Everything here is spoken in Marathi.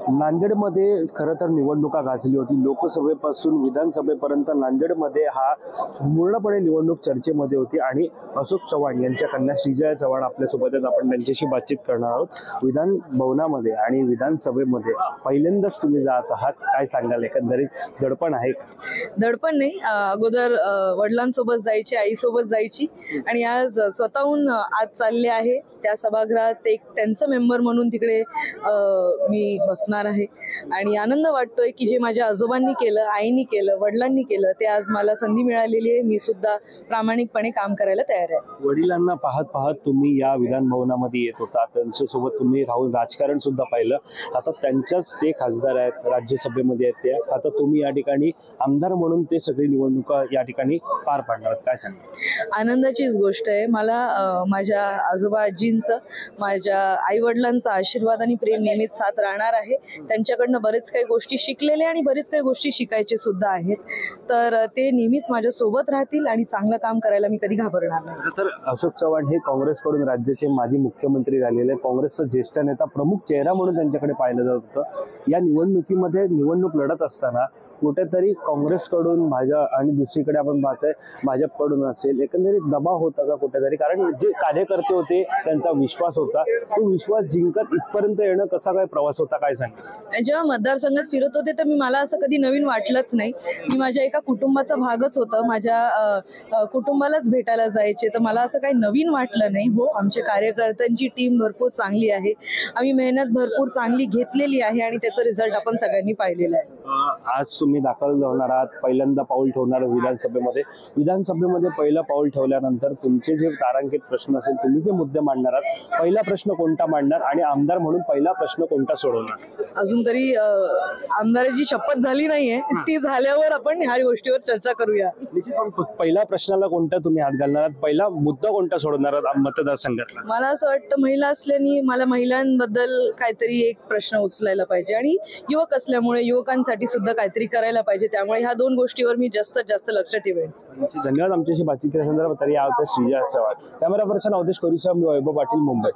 नांदेडमध्ये खरं तर निवडणुका गाजली होती. लोकसभेपासून विधानसभेपर्यंत नांदेडमध्ये हा पूर्णपणे निवडणूक चर्चेमध्ये होती आणि अशोक चव्हाण यांच्या कन्या श्रीजया चव्हाण आपल्यासोबत आहेत. आपण त्यांच्याशी बातचीत करणार आहोत. विधान भवनामध्ये आणि विधानसभेमध्ये पहिल्यांदाच तुम्ही जात आहात, काय सांगाल? एकंदरीत दडपण आहे? दडपण नाही, अगोदर वडिलांसोबत जायची, आईसोबत जायची आणि आज स्वतःहून आज चालले आहे त्या सभागृहात. एक त्यांचं मेंबर म्हणून तिकडे मी बसणार आहे आणि आनंद वाटतोय की जे माझ्या आजोबांनी केलं, आईनी केलं, वडिलांनी केलं ते आज मला संधी मिळालेली आहे. मी सुद्धा प्रामाणिकपणे काम करायला तयार आहे. वडिलांना पाहत पाहत तुम्ही या विधान भवनामध्ये येत होता, त्यांच्यासोबत तुम्ही राहून राजकारण सुद्धा पाहिलं. आता त्यांच्याच ते खासदार आहेत, राज्यसभेमध्ये आहेत ते. आता तुम्ही या ठिकाणी आमदार म्हणून ते सगळी निवडणुका या ठिकाणी पार पाडणार, काय सांगता? आनंदाचीच गोष्ट आहे. मला माझ्या आजोबा आजींचं, माझ्या आई वडिलांचा आशीर्वाद आणि प्रेम नेहमीच साथ राहणार आहे. त्यांच्याकडनं बरेच काही गोष्टी शिकलेले आणि बरेच काही गोष्टी शिकायचे सुद्धा आहेत. तर ते नेहमीच माझ्या सोबत राहतील आणि चांगलं काम करायला मी कधी घाबरणार नाही. तर अशोक चव्हाण हे काँग्रेसकडून राज्याचे माजी मुख्यमंत्री झालेले, काँग्रेसचा ज्येष्ठ नेता, प्रमुख चेहरा म्हणून त्यांच्याकडे पाहिलं जात होतं. या निवडणुकीमध्ये निवडणूक लढत असताना कुठेतरी काँग्रेसकडून आणि दुसरीकडे आपण पाहतोय भाजपकडून असेल, एकंदरीत दबाव होता का कुठेतरी? कारण जे कार्यकर्ते होते त्यांचा विश्वास होता, तो विश्वास जिंकत इथपर्यंत येणं कसा काय प्रवास होता, काय सांग? जेव्हा मतदारसंघात फिरत होते तर मला असं कधी नवीन वाटलंच नाही. मी माझ्या एका कुटुंबाचा भागच होतं. माझ्या कुटुंबालाच भेटायला जायचे, तर मला असं काही नवीन वाटलं नाही. हो, आमच्या कार्यकर्त्यांची टीम भरपूर चांगली आहे. आम्ही मेहनत भरपूर चांगली घेतलेली आहे आणि त्याचा रिझल्ट आपण सगळ्यांनी पाहिलेला आहे. आज तुम्ही दाखल होणार आहात, पहिल्यांदा पाऊल ठेवणार विधानसभेमध्ये. विधानसभेमध्ये पहिलं पाऊल ठेवल्यानंतर तुमचे जे तारांकित प्रश्न असेल, तुम्ही जे मुद्दे मांडणार आहात, पहिला प्रश्न कोणता मांडणार आणि आमदार म्हणून पहिला प्रश्न कोणता सोडवणार? अजून तरी आमदाराची शपथ झाली नाहीये, ती झाल्यावर आपण ह्या गोष्टीवर चर्चा करूया. पण पहिल्या प्रश्नाला कोणता तुम्ही हात घालणार आहात, पहिला मुद्दा कोणता सोडवणार आहात मतदारसंघातला? मला असं वाटतं महिला असल्याने मला महिलांबद्दल काहीतरी एक प्रश्न उचलायला पाहिजे आणि युवक असल्यामुळे युवकांसाठी सुद्धा काहीतरी करायला पाहिजे. त्यामुळे ह्या दोन गोष्टीवर मी जास्तीत जास्त लक्ष ठेवेन. धन्यवाद आमच्याशी बातचीत केल्यासंदर्भात. तरी या होत्या श्रीजया चव्हाण. कॅमेरा पर्सन अवधेश कोरीसह, मी वैभव पाटील, मुंबई.